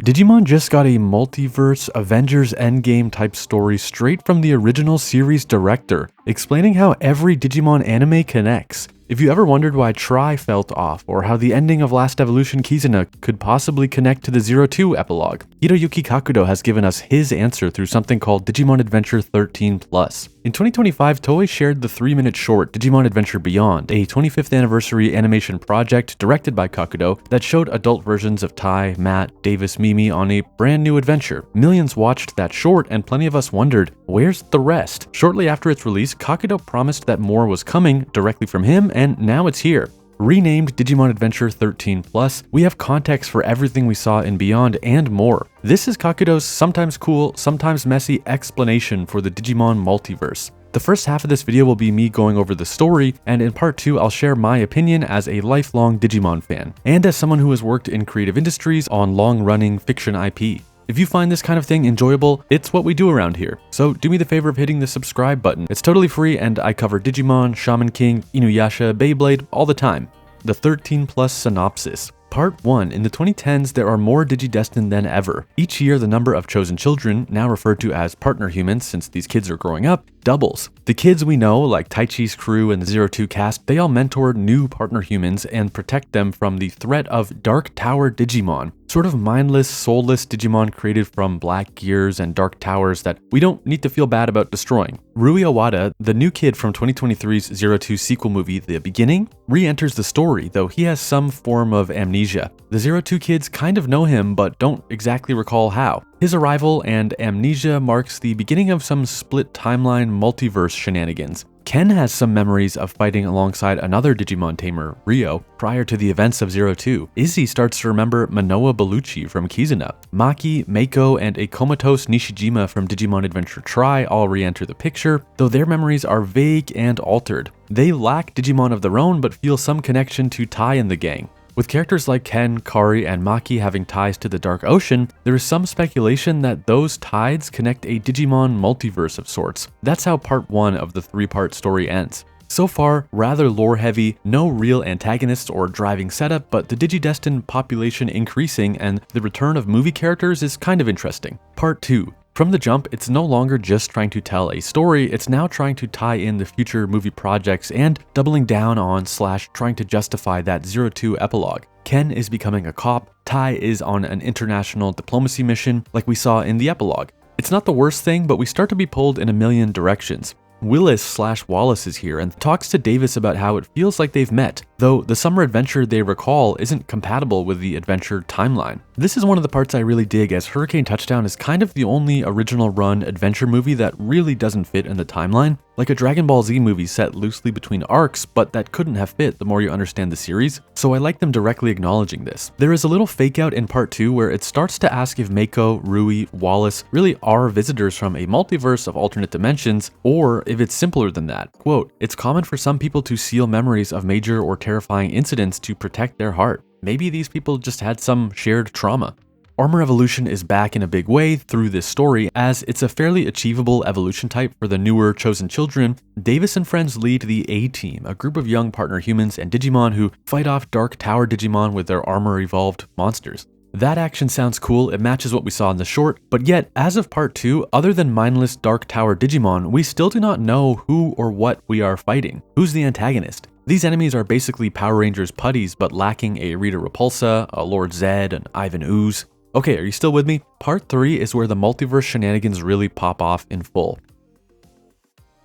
Digimon just got a multiverse Avengers Endgame type story straight from the original series director, explaining how every Digimon anime connects. If you ever wondered why Tri felt off, or how the ending of Last Evolution Kizuna could possibly connect to the 02 epilogue, Hiroyuki Kakudo has given us his answer through something called Digimon Adventure 13+. In 2025, Toei shared the 3-minute short Digimon Adventure Beyond, a 25th anniversary animation project directed by Kakudo that showed adult versions of Tai, Matt, Davis, Mimi on a brand new adventure. Millions watched that short, and plenty of us wondered, where's the rest? Shortly after its release, Kakudo promised that more was coming directly from him, and now it's here. Renamed Digimon Adventure 13+, we have context for everything we saw in Beyond and more. This is Kakudo's sometimes cool, sometimes messy explanation for the Digimon Multiverse. The first half of this video will be me going over the story, and in part 2 I'll share my opinion as a lifelong Digimon fan, and as someone who has worked in creative industries on long-running fiction IP. If you find this kind of thing enjoyable, it's what we do around here. So do me the favor of hitting the subscribe button. It's totally free, and I cover Digimon, Shaman King, Inuyasha, Beyblade all the time. The 13+ synopsis. Part 1. In the 2010s, there are more Digidestined than ever. Each year, the number of chosen children, now referred to as partner humans since these kids are growing up, doubles. The kids we know, like Taichi's crew and the 02 cast, they all mentor new partner humans and protect them from the threat of Dark Tower Digimon, sort of mindless, soulless Digimon created from black gears and dark towers that we don't need to feel bad about destroying. Rui Owada, the new kid from 2023's 02 sequel movie The Beginning, re-enters the story, though he has some form of amnesia. The 02 kids kind of know him, but don't exactly recall how. His arrival and amnesia marks the beginning of some split timeline multiverse shenanigans. Ken has some memories of fighting alongside another Digimon tamer, Ryo, prior to the events of 02. Izzy starts to remember Manoa Bellucci from Kizuna. Maki, Meiko, and a comatose Nishijima from Digimon Adventure Tri all re-enter the picture, though their memories are vague and altered. They lack Digimon of their own, but feel some connection to Tai and the gang. With characters like Ken, Kari, and Maki having ties to the Dark Ocean, there is some speculation that those tides connect a Digimon multiverse of sorts. That's how part 1 of the 3-part story ends. So far, rather lore-heavy, no real antagonists or driving setup, but the Digidestined population increasing and the return of movie characters is kind of interesting. Part 2. From the jump, it's no longer just trying to tell a story, it's now trying to tie in the future movie projects and doubling down on / trying to justify that 02 epilogue. Ken is becoming a cop, Tai is on an international diplomacy mission like we saw in the epilogue. It's not the worst thing, but we start to be pulled in a million directions. Willis / Wallace is here and talks to Davis about how it feels like they've met, though the summer adventure they recall isn't compatible with the adventure timeline. This is one of the parts I really dig, as Hurricane Touchdown is kind of the only original run adventure movie that really doesn't fit in the timeline, like a Dragon Ball Z movie set loosely between arcs, but that couldn't have fit the more you understand the series, so I like them directly acknowledging this. There is a little fake out in part 2 where it starts to ask if Meiko, Rui, Wallace really are visitors from a multiverse of alternate dimensions, or if it's simpler than that. Quote, "It's common for some people to seal memories of major or terrifying incidents to protect their heart. Maybe these people just had some shared trauma." Armor evolution is back in a big way through this story, as it's a fairly achievable evolution type for the newer chosen children. Davis and friends lead the A-Team, a group of young partner humans and Digimon who fight off Dark Tower Digimon with their armor-evolved monsters. That action sounds cool, it matches what we saw in the short, but yet, as of part 2, other than mindless Dark Tower Digimon, we still do not know who or what we are fighting. Who's the antagonist? These enemies are basically Power Rangers putties, but lacking a Rita Repulsa, a Lord Zed, an Ivan Ooze. Okay, are you still with me? Part 3 is where the multiverse shenanigans really pop off in full.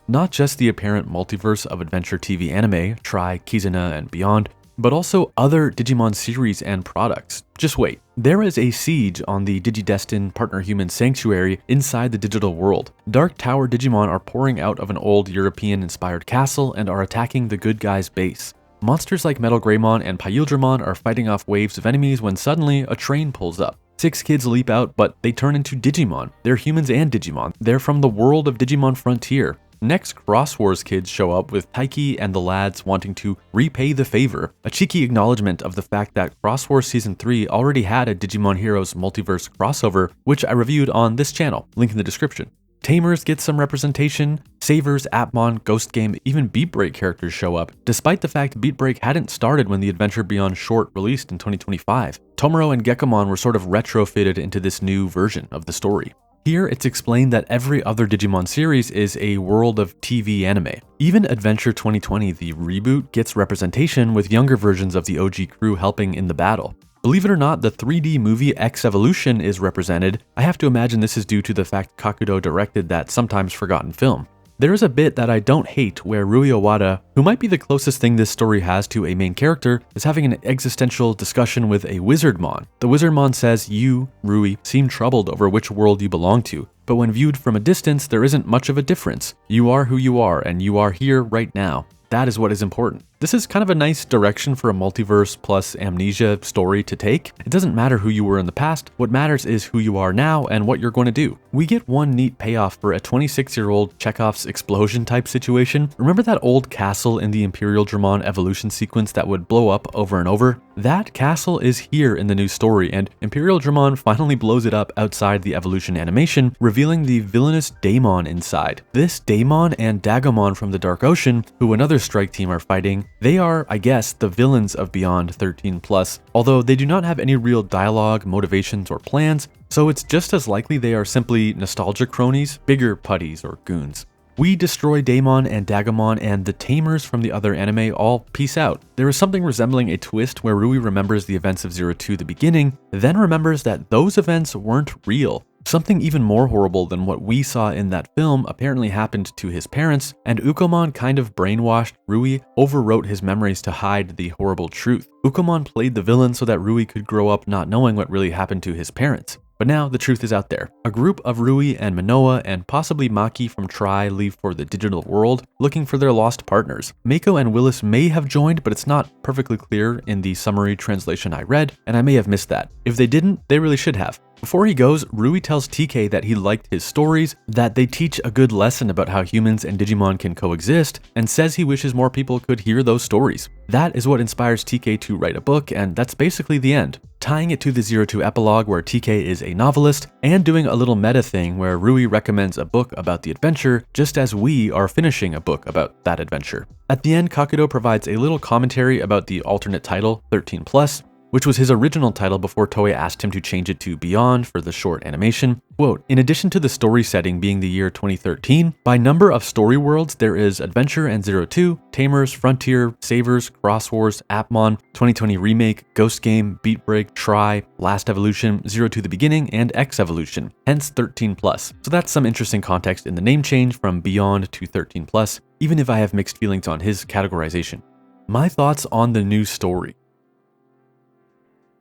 Not just the apparent multiverse of adventure TV anime, Tri, Kizuna, and beyond, but also other Digimon series and products. Just wait. There is a siege on the Digidestined partner human sanctuary inside the digital world. Dark Tower Digimon are pouring out of an old European-inspired castle and are attacking the good guys' base. Monsters like Metal Greymon and Pyuldramon are fighting off waves of enemies when suddenly a train pulls up. 6 kids leap out, but they turn into Digimon. They're humans and Digimon. They're from the world of Digimon Frontier. Next, Cross Wars kids show up with Taiki and the lads wanting to repay the favor, a cheeky acknowledgement of the fact that Cross Wars Season 3 already had a Digimon Heroes Multiverse crossover, which I reviewed on this channel, link in the description. Tamers get some representation, Savers, Appmon, Ghost Game, even Beat Break characters show up, despite the fact Beat Break hadn't started when the Adventure Beyond short released in 2025. Tomoro and Gekomon were sort of retrofitted into this new version of the story. Here, it's explained that every other Digimon series is a world of TV anime. Even Adventure 2020, the reboot, gets representation with younger versions of the OG crew helping in the battle. Believe it or not, the 3D movie X Evolution is represented. I have to imagine this is due to the fact Kakudo directed that sometimes forgotten film. There is a bit that I don't hate where Rui Owada, who might be the closest thing this story has to a main character, is having an existential discussion with a Wizardmon. The Wizardmon says you, Rui, seem troubled over which world you belong to, but when viewed from a distance, there isn't much of a difference. You are who you are, and you are here right now. That is what is important. This is kind of a nice direction for a multiverse plus amnesia story to take. It doesn't matter who you were in the past, what matters is who you are now and what you're going to do. We get one neat payoff for a 26-year-old Chekhov's explosion type situation. Remember that old castle in the Imperial Dramon evolution sequence that would blow up over and over? That castle is here in the new story, and Imperial Dramon finally blows it up outside the evolution animation, revealing the villainous Daemon inside. This Daemon and Dagomon from the Dark Ocean, who another strike team are fighting, they are, I guess, the villains of Beyond 13+, although they do not have any real dialogue, motivations, or plans, so it's just as likely they are simply nostalgia cronies, bigger putties, or goons. We destroy Daemon and Dagomon, and the Tamers from the other anime all peace out. There is something resembling a twist where Rui remembers the events of 02 the beginning, then remembers that those events weren't real. Something even more horrible than what we saw in that film apparently happened to his parents, and Ukomon kind of brainwashed Rui, overwrote his memories to hide the horrible truth. Ukomon played the villain so that Rui could grow up not knowing what really happened to his parents. But now the truth is out there. A group of Rui and Manoa and possibly Maki from Tri leave for the digital world looking for their lost partners. Mako and Willis may have joined, but it's not perfectly clear in the summary translation I read, and I may have missed that. If they didn't, they really should have. Before he goes, Rui tells TK that he liked his stories, that they teach a good lesson about how humans and Digimon can coexist, and says he wishes more people could hear those stories. That is what inspires TK to write a book, and that's basically the end. Tying it to the 02 epilogue where TK is a novelist, and doing a little meta thing where Rui recommends a book about the adventure, just as we are finishing a book about that adventure. At the end, Kakudo provides a little commentary about the alternate title, 13+, which was his original title before Toei asked him to change it to Beyond for the short animation. Quote, in addition to the story setting being the year 2013, by number of story worlds, there is Adventure and 02, Tamers, Frontier, Savers, Cross Wars, Appmon, 2020 Remake, Ghost Game, Beat Break, Tri, Last Evolution, 02 The Beginning, and X Evolution, hence 13+. So that's some interesting context in the name change from Beyond to 13+, even if I have mixed feelings on his categorization. My thoughts on the new story.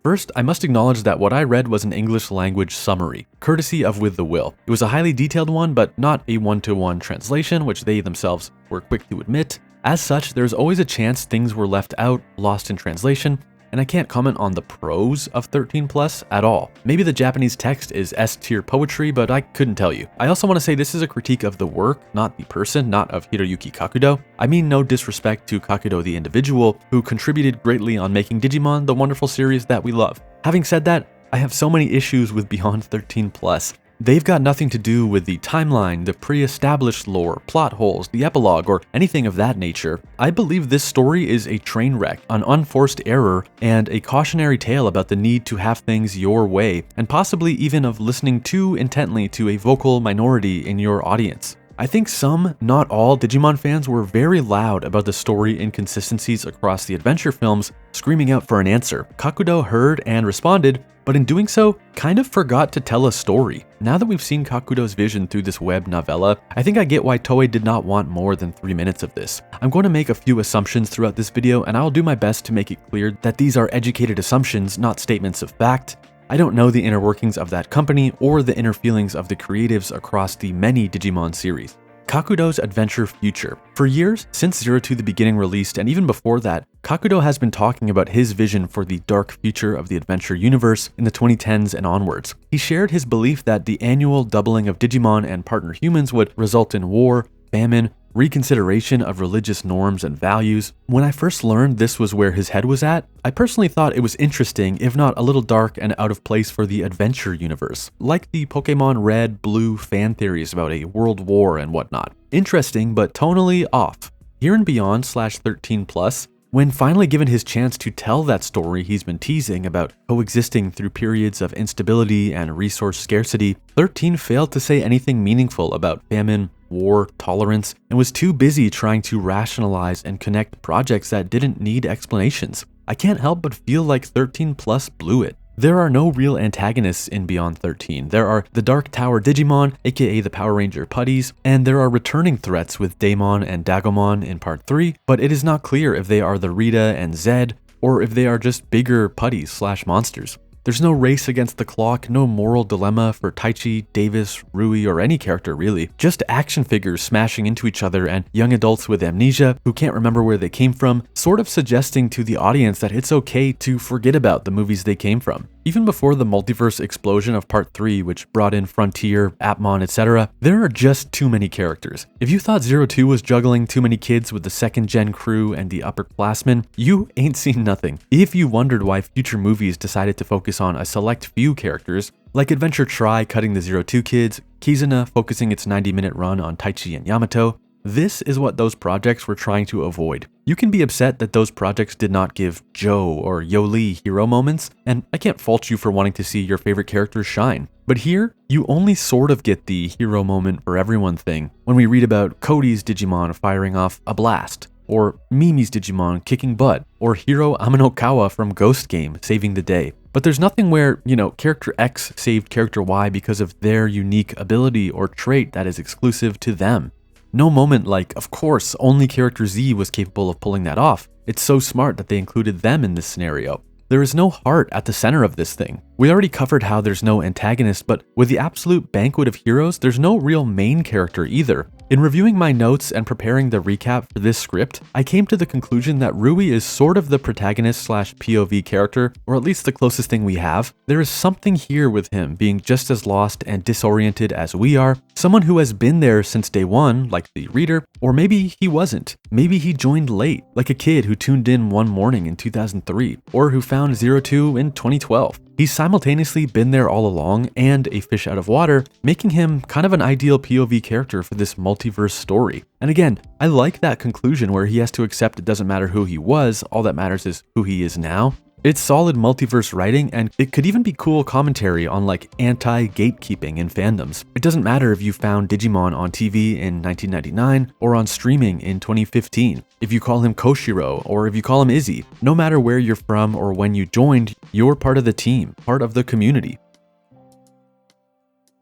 First, I must acknowledge that what I read was an English language summary, courtesy of WithTheWill. It was a highly detailed one, but not a one-to-one translation, which they themselves were quick to admit. As such, there's always a chance things were left out, lost in translation, and I can't comment on the prose of 13+ at all. Maybe the Japanese text is S-tier poetry, but I couldn't tell you. I also want to say this is a critique of the work, not the person, not of Hiroyuki Kakudo. I mean no disrespect to Kakudo the individual, who contributed greatly on making Digimon the wonderful series that we love. Having said that, I have so many issues with Beyond 13+. They've got nothing to do with the timeline, the pre-established lore, plot holes, the epilogue, or anything of that nature. I believe this story is a train wreck, an unforced error, and a cautionary tale about the need to have things your way, and possibly even of listening too intently to a vocal minority in your audience. I think some, not all, Digimon fans were very loud about the story inconsistencies across the adventure films, screaming out for an answer. Kakudo heard and responded, but in doing so, kind of forgot to tell a story. Now that we've seen Kakudo's vision through this web novella, I think I get why Toei did not want more than 3 minutes of this. I'm going to make a few assumptions throughout this video, and I'll do my best to make it clear that these are educated assumptions, not statements of fact. I don't know the inner workings of that company or the inner feelings of the creatives across the many Digimon series. Kakudo's adventure future. For years, since 02 The Beginning released, and even before that, Kakudo has been talking about his vision for the dark future of the adventure universe in the 2010s and onwards. He shared his belief that the annual doubling of Digimon and partner humans would result in war, famine, reconsideration of religious norms and values. When I first learned this was where his head was at, I personally thought it was interesting, if not a little dark and out of place for the Adventure universe, like the Pokemon Red, Blue fan theories about a world war and whatnot. Interesting, but tonally off. Here and Beyond /13+, when finally given his chance to tell that story he's been teasing about coexisting through periods of instability and resource scarcity, 13 failed to say anything meaningful about famine, war, tolerance, and was too busy trying to rationalize and connect projects that didn't need explanations. I can't help but feel like 13 Plus blew it. There are no real antagonists in Beyond 13. There are the Dark Tower Digimon, aka the Power Ranger Putties, and there are returning threats with Daemon and Dagomon in Part 3, but it is not clear if they are the Rita and Zed, or if they are just bigger putties/monsters. There's no race against the clock, no moral dilemma for Taichi, Davis, Rui, or any character really. Just action figures smashing into each other and young adults with amnesia who can't remember where they came from, sort of suggesting to the audience that it's okay to forget about the movies they came from. Even before the multiverse explosion of Part 3, which brought in Frontier, Appmon, etc., there are just too many characters. If you thought 02 was juggling too many kids with the second-gen crew and the upperclassmen, you ain't seen nothing. If you wondered why future movies decided to focus on a select few characters, like Adventure Try cutting the 02 kids, Kizuna focusing its 90-minute run on Taichi and Yamato, this is what those projects were trying to avoid. You can be upset that those projects did not give Joe or Yoli hero moments, and I can't fault you for wanting to see your favorite characters shine. But here, you only sort of get the hero moment for everyone thing when we read about Cody's Digimon firing off a blast, or Mimi's Digimon kicking butt, or Hiro Amanokawa from Ghost Game saving the day. But there's nothing where, character X saved character Y because of their unique ability or trait that is exclusive to them. No moment like, of course, only character Z was capable of pulling that off. It's so smart that they included them in this scenario. There is no heart at the center of this thing. We already covered how there's no antagonist, but with the absolute banquet of heroes, there's no real main character either. In reviewing my notes and preparing the recap for this script, I came to the conclusion that Rui is sort of the protagonist/POV character, or at least the closest thing we have. There is something here with him being just as lost and disoriented as we are, someone who has been there since day one, like the reader, or maybe he wasn't. Maybe he joined late, like a kid who tuned in one morning in 2003, or who found 02 in 2012. He's simultaneously been there all along and a fish out of water, making him kind of an ideal POV character for this multiverse story. And again, I like that conclusion where he has to accept it doesn't matter who he was, all that matters is who he is now. It's solid multiverse writing, and it could even be cool commentary on like anti-gatekeeping in fandoms. It doesn't matter if you found Digimon on TV in 1999 or on streaming in 2015. If you call him Koshiro or if you call him Izzy, no matter where you're from or when you joined, you're part of the team, part of the community.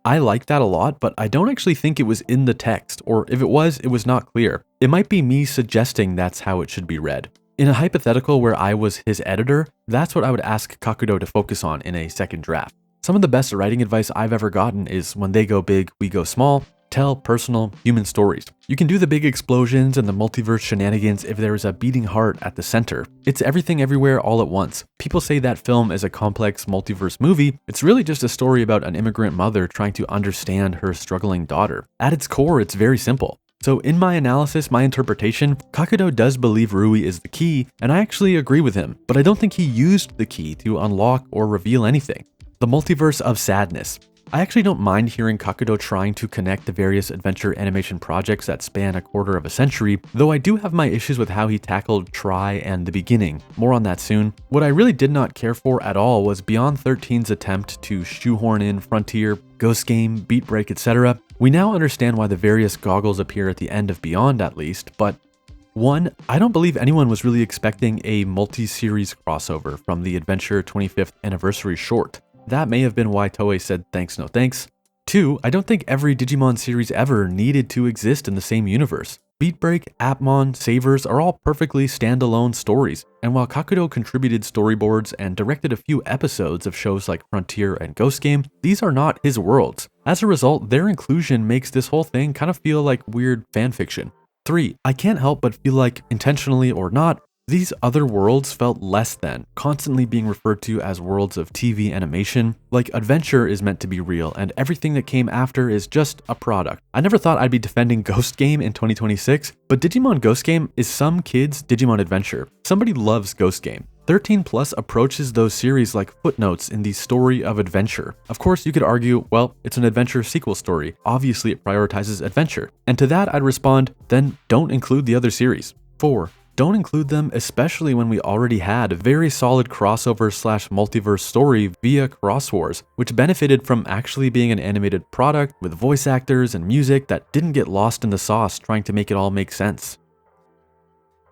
I like that a lot, but I don't actually think it was in the text, or if it was not clear. It might be me suggesting that's how it should be read. In a hypothetical where I was his editor, that's what I would ask Kakudo to focus on in a second draft. Some of the best writing advice I've ever gotten is when they go big, we go small. Tell personal, human stories. You can do the big explosions and the multiverse shenanigans if there is a beating heart at the center. It's everything everywhere all at once. People say that film is a complex multiverse movie. It's really just a story about an immigrant mother trying to understand her struggling daughter. At its core, it's very simple. So in my analysis, my interpretation, Kakudo does believe Rui is the key, and I actually agree with him, but I don't think he used the key to unlock or reveal anything. The multiverse of sadness. I actually don't mind hearing Kakudo trying to connect the various adventure animation projects that span a quarter of a century, though I do have my issues with how he tackled Try and The Beginning. More on that soon. What I really did not care for at all was Beyond 13's attempt to shoehorn in Frontier, Ghost Game, Beat Break, etc. We now understand why the various goggles appear at the end of Beyond at least, but 1. I don't believe anyone was really expecting a multi-series crossover from the Adventure 25th anniversary short. That may have been why Toei said thanks no thanks. 2. I don't think every Digimon series ever needed to exist in the same universe. Beat Break, Appmon, Savers are all perfectly standalone stories, and while Kakudo contributed storyboards and directed a few episodes of shows like Frontier and Ghost Game, these are not his worlds. As a result, their inclusion makes this whole thing kind of feel like weird fanfiction. 3. I can't help but feel like, intentionally or not, These other worlds felt less than, constantly being referred to as worlds of TV animation. Like, Adventure is meant to be real, and everything that came after is just a product. I never thought I'd be defending Ghost Game in 2026, but Digimon Ghost Game is some kid's Digimon Adventure. Somebody loves Ghost Game. 13 Plus approaches those series like footnotes in the story of adventure. Of course, you could argue, well, it's an adventure sequel story. Obviously, it prioritizes adventure. And to that, I'd respond, then don't include the other series. 4. Don't include them, especially when we already had a very solid crossover/multiverse story via Cross Wars, which benefited from actually being an animated product with voice actors and music that didn't get lost in the sauce trying to make it all make sense.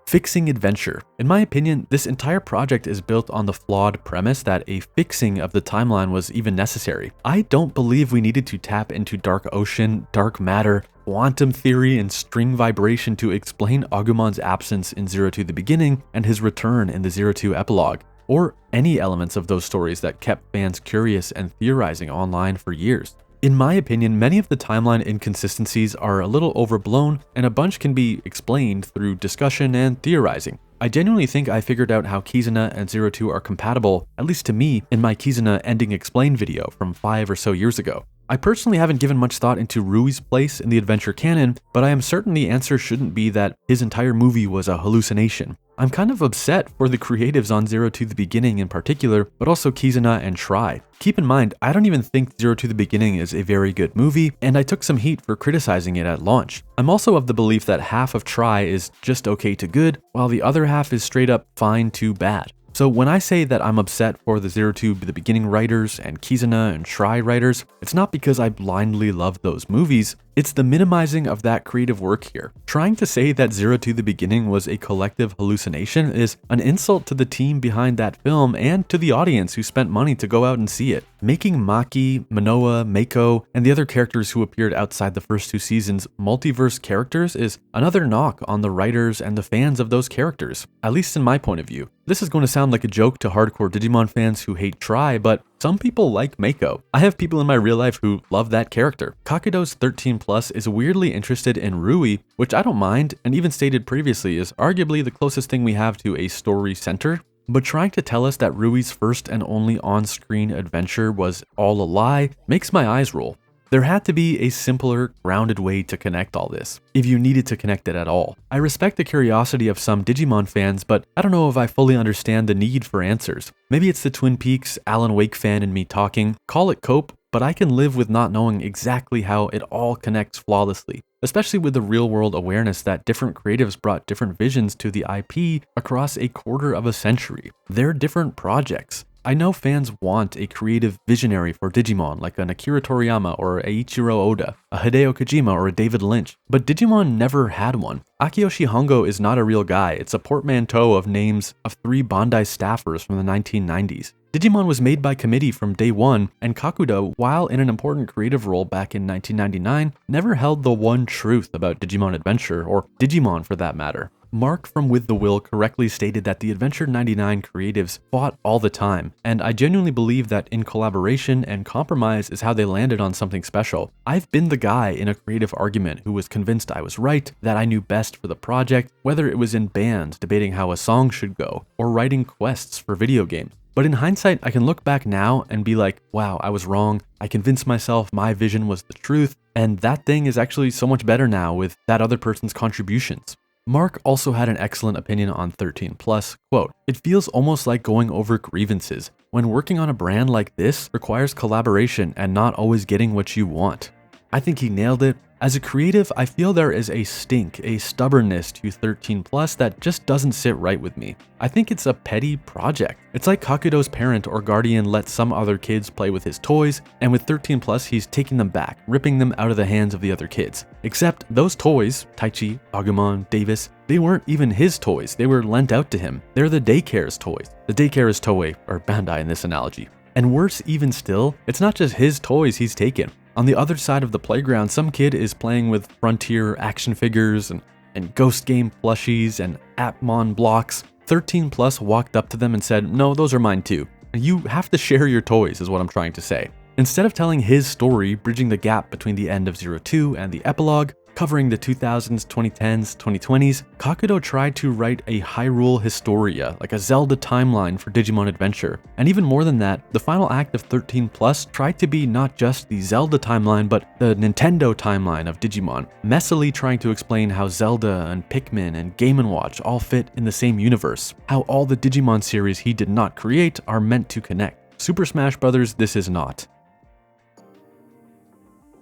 Fixing adventure. In my opinion, this entire project is built on the flawed premise that a fixing of the timeline was even necessary. I don't believe we needed to tap into dark ocean, dark matter, quantum theory, and string vibration to explain Agumon's absence in Zero to the Beginning and his return in the Zero 2 epilogue, or any elements of those stories that kept fans curious and theorizing online for years. In my opinion, many of the timeline inconsistencies are a little overblown, and a bunch can be explained through discussion and theorizing. I genuinely think I figured out how Kizuna and Zero 2 are compatible, at least to me, in my Kizuna Ending Explained video from 5 or so years ago. I personally haven't given much thought into Rui's place in the adventure canon, but I am certain the answer shouldn't be that his entire movie was a hallucination. I'm kind of upset for the creatives on Zero to the Beginning in particular, but also Kizuna and Try. Keep in mind, I don't even think Zero to the Beginning is a very good movie, and I took some heat for criticizing it at launch. I'm also of the belief that half of Try is just okay to good, while the other half is straight up fine to bad. So when I say that I'm upset for the Zero to the Beginning writers and Kizuna and Try writers, it's not because I blindly love those movies, it's the minimizing of that creative work here. Trying to say that Zero to the Beginning was a collective hallucination is an insult to the team behind that film and to the audience who spent money to go out and see it. Making Maki, Manoa, Mako, and the other characters who appeared outside the first 2 seasons multiverse characters is another knock on the writers and the fans of those characters, at least in my point of view. This is going to sound like a joke to hardcore Digimon fans who hate Try, but some people like Mako. I have people in my real life who love that character. Kakudo's 13 Plus is weirdly interested in Rui, which I don't mind, and even stated previously is arguably the closest thing we have to a story center. But trying to tell us that Rui's first and only on-screen adventure was all a lie makes my eyes roll. There had to be a simpler, grounded way to connect all this, if you needed to connect it at all. I respect the curiosity of some Digimon fans, but I don't know if I fully understand the need for answers. Maybe it's the Twin Peaks Alan Wake fan in me talking, call it cope, but I can live with not knowing exactly how it all connects flawlessly, especially with the real-world awareness that different creatives brought different visions to the IP across a quarter of a century. They're different projects. I know fans want a creative visionary for Digimon like an Akira Toriyama or a Eiichiro Oda, a Hideo Kojima or a David Lynch, but Digimon never had one. Akiyoshi Hongo is not a real guy, it's a portmanteau of names of 3 Bandai staffers from the 1990s. Digimon was made by committee from day one, and Kakudo, while in an important creative role back in 1999, never held the one truth about Digimon Adventure, or Digimon for that matter. Mark from WithTheWill correctly stated that the Adventure 99 creatives fought all the time, and I genuinely believe that in collaboration and compromise is how they landed on something special. I've been the guy in a creative argument who was convinced I was right, that I knew best for the project, whether it was in bands debating how a song should go, or writing quests for video games. But in hindsight, I can look back now and be like, wow, I was wrong. I convinced myself my vision was the truth, and that thing is actually so much better now with that other person's contributions. Mark also had an excellent opinion on 13 Plus, quote, "It feels almost like going over grievances. When working on a brand like this requires collaboration and not always getting what you want." I think he nailed it. As a creative, I feel there is a stink, a stubbornness to 13 Plus that just doesn't sit right with me. I think it's a petty project. It's like Kakudo's parent or guardian let some other kids play with his toys, and with 13 Plus he's taking them back, ripping them out of the hands of the other kids. Except those toys, Taichi, Agumon, Davis, they weren't even his toys, they were lent out to him. They're the daycare's toys. The daycare is Toei, or Bandai in this analogy. And worse even still, it's not just his toys he's taken. On the other side of the playground, some kid is playing with Frontier action figures and Ghost Game plushies and Appmon blocks. 13 Plus walked up to them and said, "No, those are mine too." You have to share your toys is what I'm trying to say. Instead of telling his story, bridging the gap between the end of Zero 2 and the epilogue, Covering the 2000s, 2010s, 2020s, Kakudo tried to write a Hyrule Historia, like a Zelda timeline for Digimon Adventure. And even more than that, the final act of 13 Plus tried to be not just the Zelda timeline, but the Nintendo timeline of Digimon, messily trying to explain how Zelda and Pikmin and Game & Watch all fit in the same universe, how all the Digimon series he did not create are meant to connect. Super Smash Bros. This is not.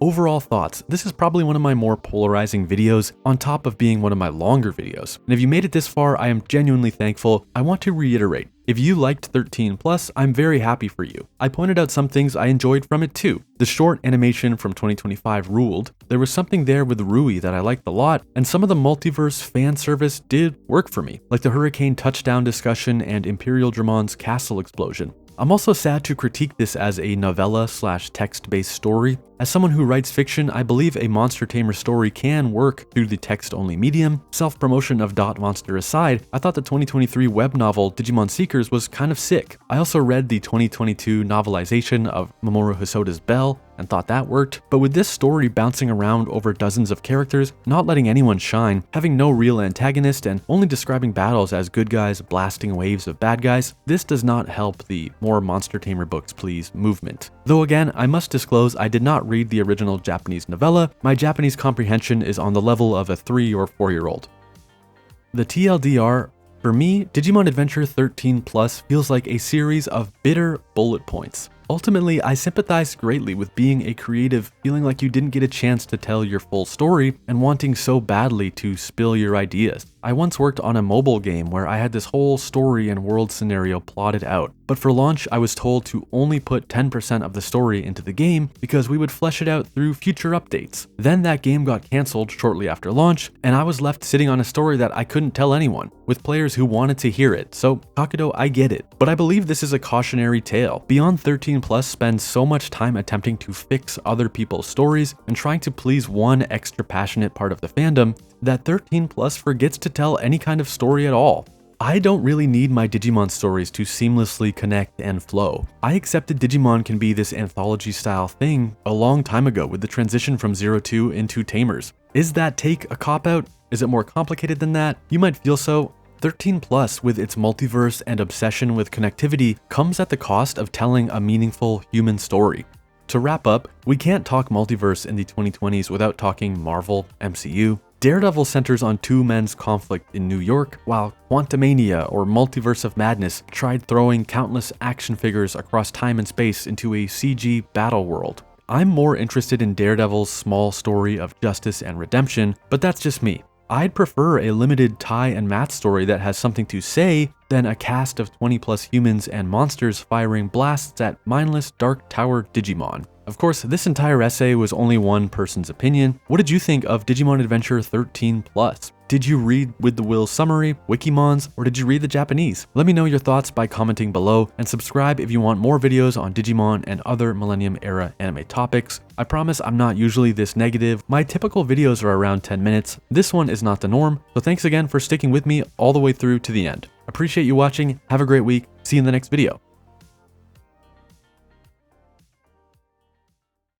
Overall thoughts, this is probably one of my more polarizing videos on top of being one of my longer videos. And if you made it this far, I am genuinely thankful. I want to reiterate, if you liked 13 Plus, I'm very happy for you. I pointed out some things I enjoyed from it too. The short animation from 2025 ruled. There was something there with Rui that I liked a lot, and some of the multiverse fan service did work for me, like the Hurricane touchdown discussion and Imperial Dramon's castle explosion. I'm also sad to critique this as a novella/text-based story. As someone who writes fiction, I believe a Monster Tamer story can work through the text-only medium. Self-promotion of Dot Monster aside, I thought the 2023 web novel Digimon Seekers was kind of sick. I also read the 2022 novelization of Mamoru Hosoda's Bell and thought that worked, but with this story bouncing around over dozens of characters, not letting anyone shine, having no real antagonist, and only describing battles as good guys blasting waves of bad guys, this does not help the more Monster Tamer books please movement. Though again, I must disclose I did not read the original Japanese novella. My Japanese comprehension is on the level of a 3 or 4-year-old. The TLDR, for me, Digimon Adventure 13 Plus feels like a series of bitter bullet points. Ultimately, I sympathized greatly with being a creative, feeling like you didn't get a chance to tell your full story and wanting so badly to spill your ideas. I once worked on a mobile game where I had this whole story and world scenario plotted out, but for launch I was told to only put 10% of the story into the game because we would flesh it out through future updates. Then that game got cancelled shortly after launch, and I was left sitting on a story that I couldn't tell anyone, with players who wanted to hear it. So Kakudo, I get it, but I believe this is a cautionary tale. Beyond 13 Plus spends so much time attempting to fix other people's stories and trying to please one extra passionate part of the fandom that 13 Plus forgets to tell any kind of story at all. I don't really need my Digimon stories to seamlessly connect and flow. I accepted Digimon can be this anthology style thing a long time ago with the transition from 02 into Tamers. Is that take a cop-out? Is it more complicated than that? You might feel so. 13 Plus, with its multiverse and obsession with connectivity, comes at the cost of telling a meaningful human story. To wrap up, we can't talk multiverse in the 2020s without talking Marvel, MCU. Daredevil centers on two men's conflict in New York, while Quantumania or Multiverse of Madness tried throwing countless action figures across time and space into a CG battle world. I'm more interested in Daredevil's small story of justice and redemption, but that's just me. I'd prefer a limited Tai and Matt story that has something to say than a cast of 20 plus humans and monsters firing blasts at mindless Dark Tower Digimon. Of course, this entire essay was only one person's opinion. What did you think of Digimon Adventure 13 Plus? Did you read WithTheWill summary, Wikimons, or did you read the Japanese? Let me know your thoughts by commenting below, and subscribe if you want more videos on Digimon and other Millennium Era anime topics. I promise I'm not usually this negative. My typical videos are around 10 minutes. This one is not the norm, so thanks again for sticking with me all the way through to the end. Appreciate you watching, have a great week, see you in the next video.